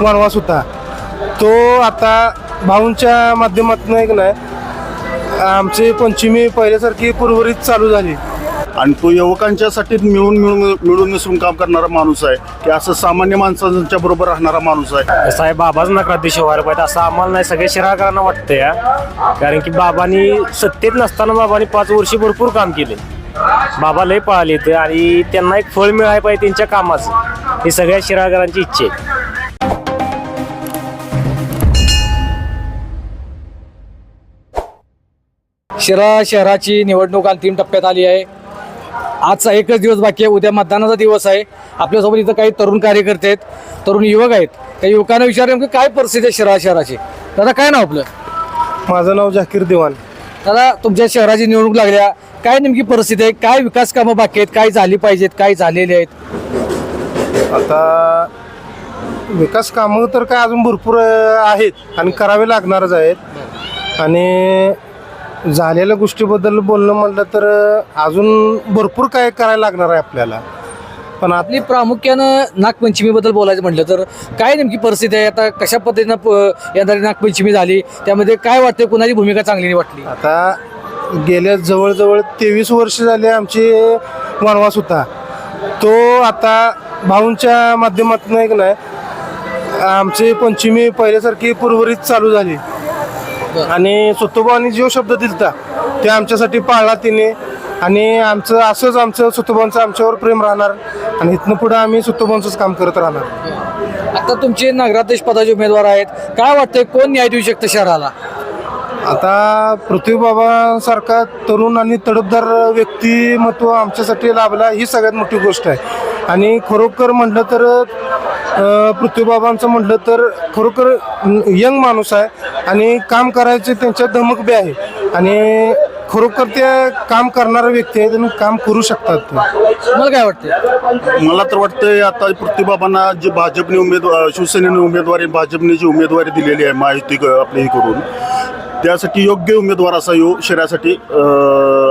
वनवास होता तो आता भाऊंच्या माध्यमातून एक नाही आमची पंचमी पहिल्यासारखी पूर्वरित चालू झाली. आणि तो युवकांच्यासाठी मिळून मिसळून काम करणारा माणूस आहे की असं सामान्य माणसांच्या बरोबर राहणारा माणूस आहे. साहेब बाबाच नगराध्यक्ष व्हायला पाहिजे असं आम्हाला नाही, सगळ्या शिराळकरांना वाटतंय. कारण की बाबांनी सत्तेत नसताना बाबांनी 5 वर्षी भरपूर काम केले. बाबा लय पळाले आणि त्यांना एक फळ मिळायला पाहिजे त्यांच्या कामाचं, ही सगळ्या शिराळकरांची इच्छा आहे. शिराळा शहराची निवडणूक अंतिम टप्प्यात आली आहे. आजचा एकच दिवस बाकी आहे, उद्या मतदानाचा दिवस आहे. आपल्यासोबत इथं काही तरुण कार्यकर्ते आहेत, तरुण युवक आहेत. त्या युवकांना विचार नेमकं काय परिस्थिती आहे शिराळा शहराची. दादा काय नाव आपलं? माझं नाव जाकीर दिवान. दादा तुमच्या शहराची निवडणूक लागल्या, काय नेमकी परिस्थिती आहे? काय विकास कामं बाकी आहेत, काय झाली पाहिजेत, काय झालेले आहेत? आता विकास कामं तर काय अजून भरपूर आहेत आणि करावे लागणारच आहेत. आणि झालेल्या गोष्टीबद्दल बोलणं म्हटलं तर अजून भरपूर काय करायला लागणार आहे आपल्याला. पण आपली प्रामुख्यानं नागपंचमीबद्दल बोलायचं म्हटलं तर काय नेमकी परिस्थिती आहे आता? कशा पद्धतीनं येणारी नागपंचमी झाली, त्यामध्ये काय वाटतं, कुणाची भूमिका चांगली वाटली? आता गेल्या जवळजवळ 23 वर्ष झाले आमची वनवास होता तो आता भाऊंच्या माध्यमातून एक नाही आमची पंचमी पहिल्यासारखी पूर्वरित चालू झाली. आणि सुतोबांनी जो शब्द दिलता ते आमच्यासाठी पाळला तिने. आणि आमचं असंच आमचं सुतोबांचं आमच्यावर प्रेम राहणार आणि इथनं पुढे आम्ही सुतोबांचंच काम करत राहणार. आता तुमचे नगराध्यक्ष पदाचे उमेदवार आहेत, काय वाटतंय कोण न्याय देऊ शकतं शहराला? आता पृथ्वीबाबांसारखा तरुण आणि तडफदार व्यक्तिमत्व आमच्यासाठी लाभला ही सगळ्यात मोठी गोष्ट आहे. आणि खरोखर म्हटलं तर पृथ्वीबाबांचं म्हटलं तर खरोखर यंग माणूस आहे आणि काम करायचे त्यांच्यात धमक बी आहे. आणि खरोखर ते काम करणारा व्यक्ती आहे, त्यांनी काम करू शकतात. तुम्हाला काय वाटतं? मला तर वाटतंय आता पृथ्वीबाबांना जे भाजपने शिवसेनेने उमेदवारी भाजपने जी उमेदवारी दिलेली आहे माहिती आपली ही करून, त्यासाठी योग्य उमेदवार असा शहरासाठी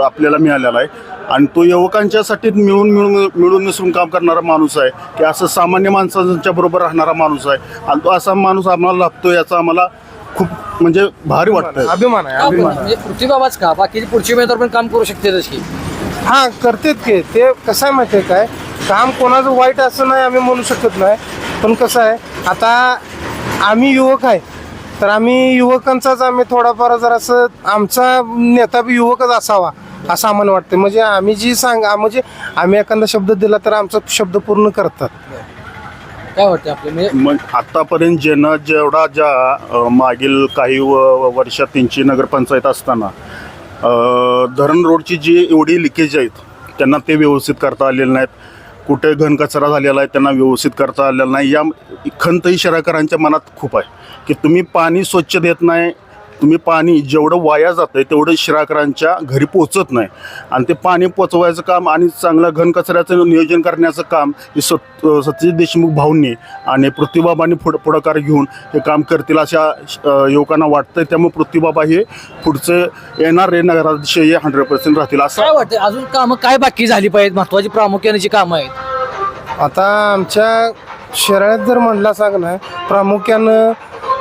आपल्याला मिळालेला आहे. आणि तो युवकांच्यासाठी मिळून मिसळून काम करणारा माणूस आहे की असं सामान्य माणसांच्या बरोबर राहणारा माणूस आहे. आणि तो असा माणूस आम्हाला लाभतो याचा आम्हाला खूप म्हणजे भारी वाटतं. अभिमान आहे, अभिमान. म्हणजे पृथ्वीबाबाच का, बाकीचे पुढचे उमेदवार पण काम करू शकते तशी? हां करतात की ते. कसं आहे माहिती आहे काय, काम कोणाचं वाईट असं नाही आम्ही म्हणू शकत नाही. पण कसं आहे आता आम्ही युवक आहे तर आम्ही युवकांचाच आम्ही थोडाफार जरासं आमचा नेता बी युवकच असावा असं आम्हाला वाटतं. म्हणजे आम्ही जी म्हणजे आम्ही एखादा शब्द दिला तर आमचा शब्द पूर्ण करतात. काय वाटतं आपल्या मग आतापर्यंत ज्या मागील काही वर्षात त्यांची नगरपंचायत असताना धरण रोडची जी एवढी लिकेज आहेत त्यांना ते व्यवस्थित करता आलेले नाहीत. कुठे घनकचरा झालेला आहे त्यांना व्यवस्थित करता आलेला नाही. या खंत ही शहराकरांच्या मनात खूप आहे की तुम्ही पाणी स्वच्छ देत नाही, तुम्ही पाणी जेवढं वाया जातं आहे तेवढं शिराळकरांच्या घरी पोचत नाही. आणि ते पाणी पोचवायचं काम आणि चांगलं घनकचऱ्याचं नियोजन करण्याचं काम हे सत्यजित देशमुख भाऊंनी आणि पृथ्वीबाबांनी पुढाकार घेऊन हे काम करतील अशा युवकांना वाटतं. त्यामुळे पृथ्वीबाबा हे पुढचे येणारे नगराध्यक्ष हे 100% राहतील असं काय वाटतं. अजून कामं काय बाकी झाली पाहिजेत, महत्वाची प्रामुख्याने जी कामं आहेत? आता आमच्या शहरात जर म्हणला सांग ना प्रामुख्यानं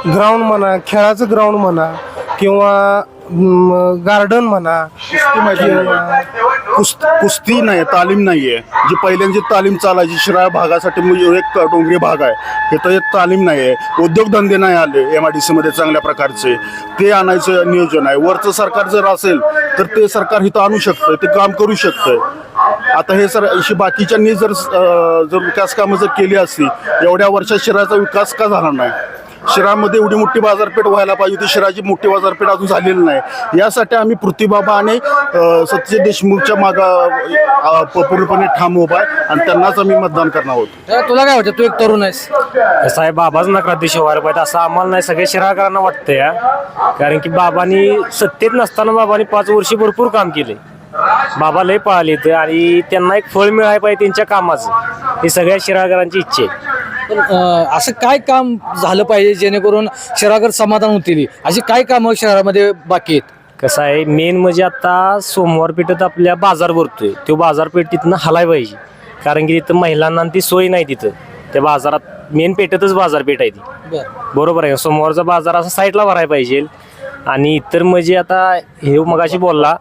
ग्राउंड म्हणा, खेळाचं ग्राउंड म्हणा किंवा गार्डन म्हणा, कुस्ती नाही, तालीम नाही आहे. जी पहिल्यांची तालीम चालायची शिराळा भागासाठी म्हणजे एक डोंगरी भाग आहे, हे तर एक तालीम नाही आहे. उद्योगधंदे नाही आले MIDCमध्ये चांगल्या प्रकारचे, ते आणायचं नियोजन आहे. वरचं सरकार जर असेल तर ते सरकार इथं आणू शकतं, ते काम करू शकतं. आता हे बाकीच्यांनी जर विकास कामं जर केली असती एवढ्या वर्षात शिराळाचा विकास का झाला नाही? शिराळमध्ये एवढी मोठी बाजारपेठ व्हायला पाहिजे होती, शिराळची मोठी बाजारपेठ अजून झालेली नाही. यासाठी आम्ही पृथ्वीबाबा आणि सत्यजित देशमुखच्या मागं पूर्णपणे ठाम उभा आहे आणि त्यांनाच आम्ही मतदान करणार आहोत. तुला काय वाटतं, तू एक तरुण आहेस? साहेब बाबाच नगराध्यक्ष व्हायला पाहिजे असं आम्हाला नाही, सगळ्या शिराळकरांना वाटतंय. कारण की बाबांनी सत्तेत नसताना बाबांनी 5 वर्षी भरपूर काम केले. बाबा लय पळाले आणि त्यांना एक फळ मिळायला पाहिजे त्यांच्या कामाचं, ही सगळ्या शिराळकरांची इच्छा आहे. पण असं काय काम झालं पाहिजे जेणेकरून शहराकर समाधान होतील? अशी काय कामं शहरामध्ये बाकी आहेत? कसं आहे, मेन म्हणजे आता सोमवार पेठेत आपल्या बाजार भरतोय, तो बाजारपेठ तिथनं हलाय पाहिजे. कारण की तिथं महिलांना ती सोय नाही तिथं. त्या बाजारात मेन पेठेतच बाजारपेठ आहे ती. बरं. बरोबर आहे. सोमवारचा बाजार असा साईडला भरायला पाहिजे. आणि इतर म्हणजे आता हे मगाशी बोलला,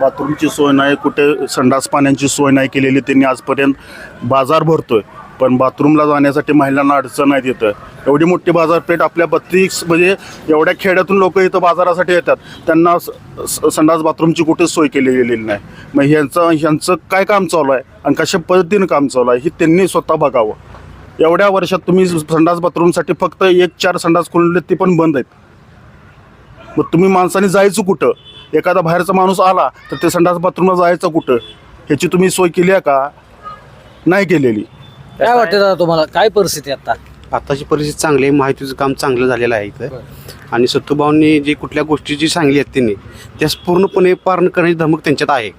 बाथरूमची सोय नाही, कुठे संडास पाण्याची सोय नाही केलेली त्यांनी आजपर्यंत. बाजार भरतोय पण बाथरूमला जाण्यासाठी महिलांना अडचण नाही येतं. एवढी मोठी बाजारपेठ आपल्या 32 म्हणजे एवढ्या खेड्यातून लोक इथं बाजारासाठी येतात, त्यांना संडास बाथरूमची कुठेच सोय केली गेलेली नाही. मग ह्यांचं काय काम चालू आहे आणि कशा पद्धतीनं काम चालू आहे हे त्यांनी स्वतः बघावं. एवढ्या वर्षात तुम्ही संडास बाथरूमसाठी फक्त 1-4 संडास खोलले, ते पण बंद आहेत. मग तुम्ही माणसाने जायचं कुठं? एखादा बाहेरचा माणूस आला तर ते संडास बाथरूमला जायचं कुठं? ह्याची तुम्ही सोय केली आहे का? नाही केलेली. काय वाटतं दादा तुम्हाला, काय परिस्थिती आहे आता? आताची परिस्थिती चांगली आहे. माहितीचं काम चांगलं झालेलं आहे इथं. आणि सत्तूभाऊंनी जी कुठल्या गोष्टी जी सांगली आहेत त्यांनी त्या पूर्णपणे पालन करण्याची धमक त्यांच्यात आहे.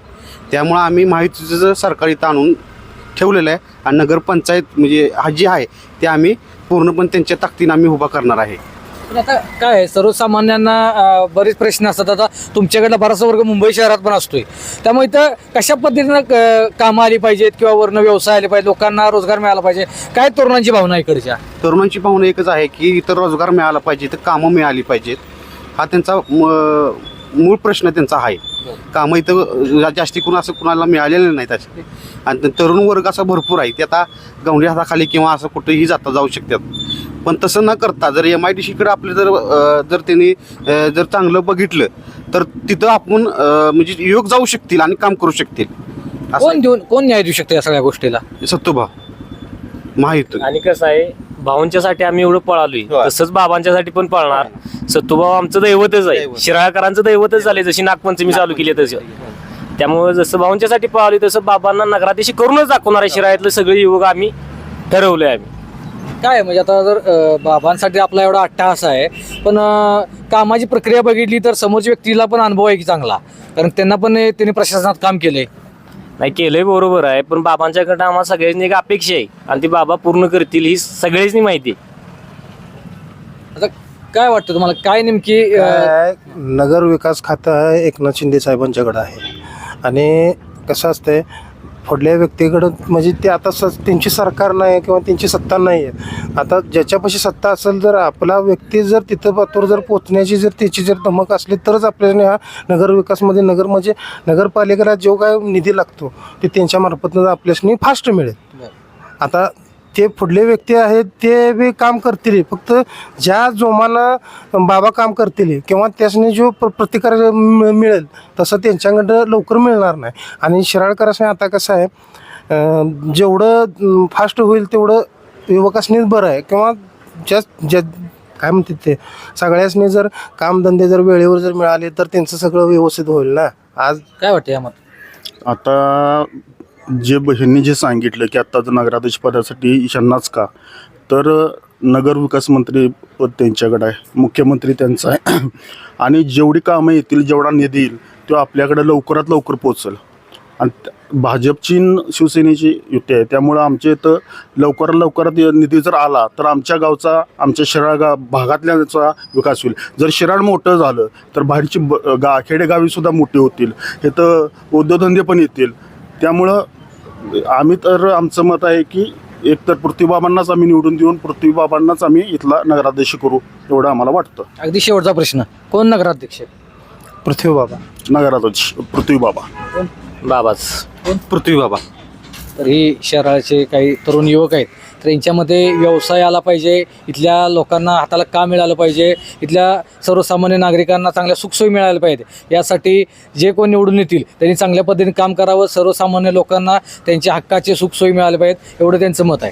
त्यामुळं आम्ही माहितीचं सरकार इथं आणून ठेवलेलं आहे आणि नगरपंचायत म्हणजे हा जी आहे ते आम्ही पूर्णपणे त्यांच्या ताकदीनं आम्ही उभा करणार आहे. पण आता काय आहे, सर्वसामान्यांना बरेच प्रश्न असतात. आता तुमच्याकडला बराचसा वर्ग मुंबई शहरात पण असतोय, त्यामुळे इथं कशा पद्धतीनं कामं आली पाहिजेत किंवा वर्ण व्यवसाय आले पाहिजे, लोकांना रोजगार मिळाला पाहिजे, काय तरुणांची भावना आहे इकडच्या? तरुणांची पाहुणं एकच आहे की इथं रोजगार मिळाला पाहिजे, इथं कामं मिळाली पाहिजेत. हा त्यांचा मूळ प्रश्न त्यांचा आहे. कामं इथं जास्ती करून असं कुणाला मिळालेलं नाहीत असे. आणि तरुण वर्ग असा भरपूर आहे, ते आता गवंडी हाताखाली किंवा असं कुठेही जाऊ शकतात. पण तसं न करता जर MIDCकडे आपले जर त्यांनी जर चांगलं बघितलं तर तिथं आपण म्हणजे युवक जाऊ शकतील आणि काम करू शकतील. कोण न्याय देऊ शकते या सगळ्या गोष्टीला? सत्तूभाऊ माहित. आणि कसं आहे, भाऊंच्यासाठी आम्ही एवढं पळालोय, तसंच बाबांच्यासाठी पण पळणार. सत्तूभाऊ आमचं दैवतच आहे, शिराळकरांचं दैवतच झाले. जशी नागपंचमी चालू केली तसं, त्यामुळे जसं भाऊंच्यासाठी पळालोय तसं बाबांना नगराध्यक्ष करूनच दाखवणार आहे. शिराळ्यातले सगळे युवक आम्ही ठरवले. आम्ही काय म्हणजे आता जर बाबांसाठी आपला एवढा अट्टहास आहे, पण कामाची प्रक्रिया बघितली तर समोरच्या व्यक्तीला पण अनुभव आहे की चांगला, कारण त्यांना पण त्यांनी प्रशासनात काम केलंय. नाही केलंय, बरोबर आहे, पण बाबांच्याकडे आम्हाला सगळ्यांनी एक अपेक्षा आहे आणि ती बाबा पूर्ण करतील ही सगळ्यांनी माहिती आहे. आता काय वाटतं तुम्हाला, काय नेमकी काय नगर विकास खातं एकनाथ शिंदे साहेबांच्याकडं आहे. आणि कसं असतंय, पुढल्या व्यक्तीकडं म्हणजे ते आता त्यांची सरकार नाही किंवा त्यांची सत्ता नाही आहे. आता ज्याच्यापाशी सत्ता असेल, जर आपला व्यक्ती जर तिथं पातूर जर पोचण्याची जर त्याची जर धमक असली तरच आपल्याला ह्या नगर विकासमध्ये म्हणजे नगरपालिकेला जो काय निधी लागतो ते त्यांच्या मार्फतनं आपल्याला फास्ट मिळेल. आता ते पुढले व्यक्ती आहेत ते बी काम करतील, फक्त ज्या जोमानं बाबा काम करतील किंवा त्यासने जो प्रतिकार मिळेल तसं त्यांच्याकडं लवकर मिळणार नाही. आणि शिराळकरांनी आता कसं आहे, जेवढं फास्ट होईल तेवढं युवकासनीच बरं आहे. किंवा ज्या काय म्हणतात ते सगळ्यासनी जर कामधंदे जर वेळेवर जर मिळाले तर त्यांचं सगळं व्यवस्थित होईल ना. आज काय वाटतं यामध्ये? आता जे ह्यांनी जे सांगितलं की आत्ता जर नगराध्यक्ष पदासाठी ह्यांनाच का, तर नगर विकास मंत्री पद त्यांच्याकडे आहे, मुख्यमंत्री त्यांचा आहे. आणि जेवढी कामं येतील, जेवढा निधी येईल तो आपल्याकडे लवकरात लवकर पोचेल. आणि भाजपची शिवसेनेची युती आहे, त्यामुळं आमच्या इथं लवकरात निधी जर आला तर आमच्या गावचा, आमच्या शिराळ भागातल्याचा विकास होईल. जर शिराळ मोठं झालं तर बाहेरची खेडेगावीसुद्धा मोठी होतील, इथं उद्योगधंदे पण येतील. त्यामुळं आम्ही तर आमचं मत आहे की एकतर पृथ्वीबाबांनाच आम्ही निवडून देऊन पृथ्वीबाबांनाच आम्ही इथला नगराध्यक्ष करू, एवढं आम्हाला वाटतं. अगदी शेवटचा प्रश्न, कोण नगराध्यक्ष? पृथ्वीबाबा नगराध्यक्ष पृथ्वीबाबा. बाबाच. पृथ्वीबाबा. तर ही शहराचे काही तरुण युवक आहेत, तर यांच्यामध्ये व्यवसाय आला पाहिजे, इथल्या लोकांना हाताला काम मिळालं पाहिजे, इथल्या सर्वसामान्य नागरिकांना चांगल्या सुखसोयी मिळायला पाहिजे. यासाठी जे कोण निवडून येतील त्यांनी चांगल्या पद्धतीने काम करावं, सर्वसामान्य लोकांना त्यांच्या हक्काचे सुखसोयी मिळाले पाहिजेत, एवढं त्यांचं मत आहे.